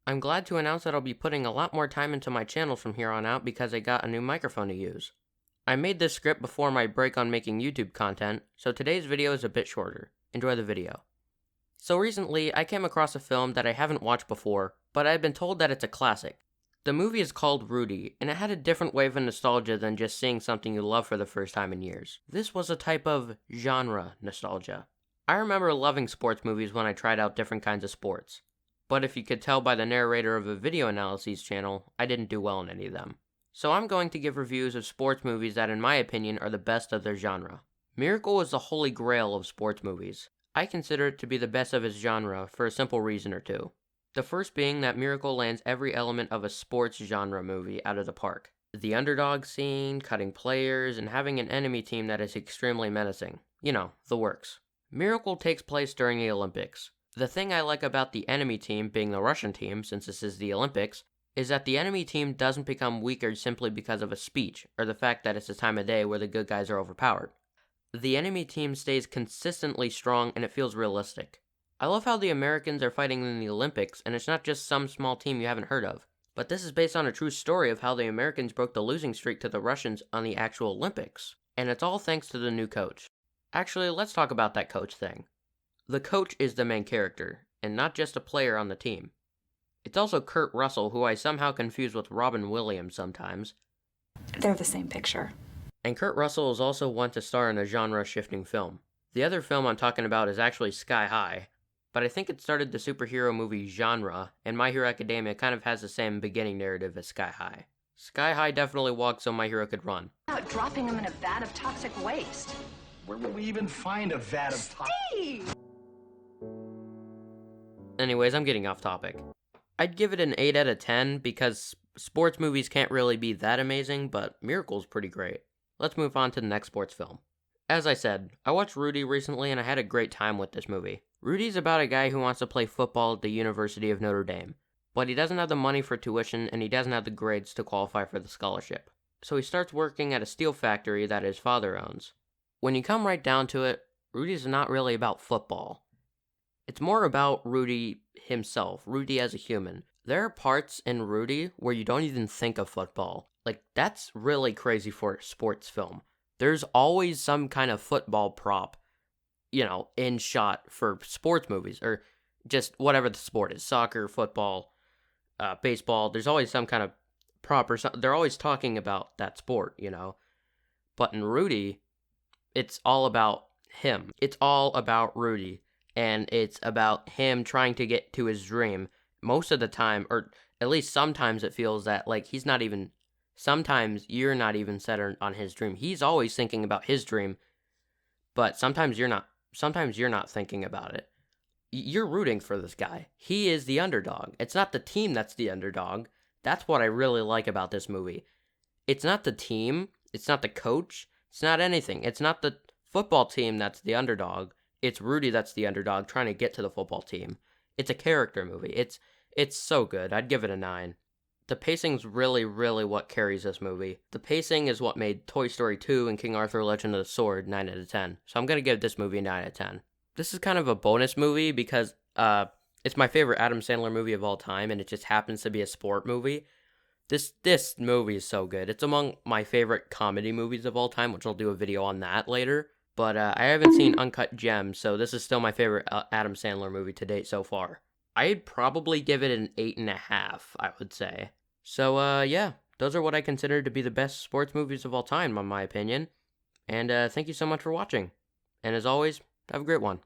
I'm glad to announce that I'll be putting a lot more time into my channel from here on out because I got a new microphone to use. I made this script before my break on making YouTube content, so today's video is a bit shorter. Enjoy the video. So recently, I came across a film that I haven't watched before, but I've been told that it's a classic. The movie is called Rudy, and it had a different wave of nostalgia than just seeing something you love for the first time in years. This was a type of genre nostalgia. I remember loving sports movies when I tried out different kinds of sports. But if you could tell by the narrator of a video analyses channel, I didn't do well in any of them. So I'm going to give reviews of sports movies that in my opinion are the best of their genre. Miracle is the holy grail of sports movies. I consider it to be the best of its genre for a simple reason or two. The first being that Miracle lands every element of a sports genre movie out of the park. The underdog scene, cutting players, and having an enemy team that is extremely menacing. You know, the works. Miracle takes place during the Olympics. The thing I like about the enemy team, being the Russian team, since this is the Olympics, is that the enemy team doesn't become weaker simply because of a speech, or the fact that it's a time of day where the good guys are overpowered. The enemy team stays consistently strong and it feels realistic. I love how the Americans are fighting in the Olympics, and it's not just some small team you haven't heard of. But this is based on a true story of how the Americans broke the losing streak to the Russians on the actual Olympics. And it's all thanks to the new coach. Actually, let's talk about that coach thing. The coach is the main character, and not just a player on the team. It's also Kurt Russell, who I somehow confuse with Robin Williams sometimes. They're the same picture. And Kurt Russell is also one to star in a genre-shifting film. The other film I'm talking about is actually Sky High, but I think it started the superhero movie genre, and My Hero Academia kind of has the same beginning narrative as Sky High. Sky High definitely walked so My Hero could run. About dropping him in a vat of toxic waste. Where would we even find a vat of Steve! Anyways, I'm getting off topic. I'd give it an 8 out of 10 because sports movies can't really be that amazing, but Miracle's pretty great. Let's move on to the next sports film. As I said, I watched Rudy recently and I had a great time with this movie. Rudy's about a guy who wants to play football at the University of Notre Dame, but he doesn't have the money for tuition and he doesn't have the grades to qualify for the scholarship. So he starts working at a steel factory that his father owns. When you come right down to it, Rudy's not really about football. It's more about Rudy himself, Rudy as a human. There are parts in Rudy where you don't even think of football. Like, that's really crazy for a sports film. There's always some kind of football prop, in shot for sports movies, or just whatever the sport is. Soccer, football, baseball. There's always some kind of prop or something. They're always talking about that sport, But in Rudy, it's all about him. It's all about Rudy. And it's about him trying to get to his dream. Most of the time, or at least sometimes it feels that, sometimes you're not even set on his dream. He's always thinking about his dream, but sometimes you're not thinking about it. You're rooting for this guy. He is the underdog. It's not the team that's the underdog. That's what I really like about this movie. It's not the team. It's not the coach. It's not anything. It's not the football team that's the underdog. It's Rudy that's the underdog trying to get to the football team. It's a character movie. It's so good. I'd give it a 9. The pacing's really, really what carries this movie. The pacing is what made Toy Story 2 and King Arthur Legend of the Sword 9 out of 10. So I'm going to give this movie a 9 out of 10. This is kind of a bonus movie because it's my favorite Adam Sandler movie of all time, and it just happens to be a sport movie. This movie is so good. It's among my favorite comedy movies of all time, which I'll do a video on that later. But I haven't seen Uncut Gems, so this is still my favorite Adam Sandler movie to date so far. I'd probably give it an 8.5, I would say. So, yeah, those are what I consider to be the best sports movies of all time, in my opinion. And thank you so much for watching. And as always, have a great one.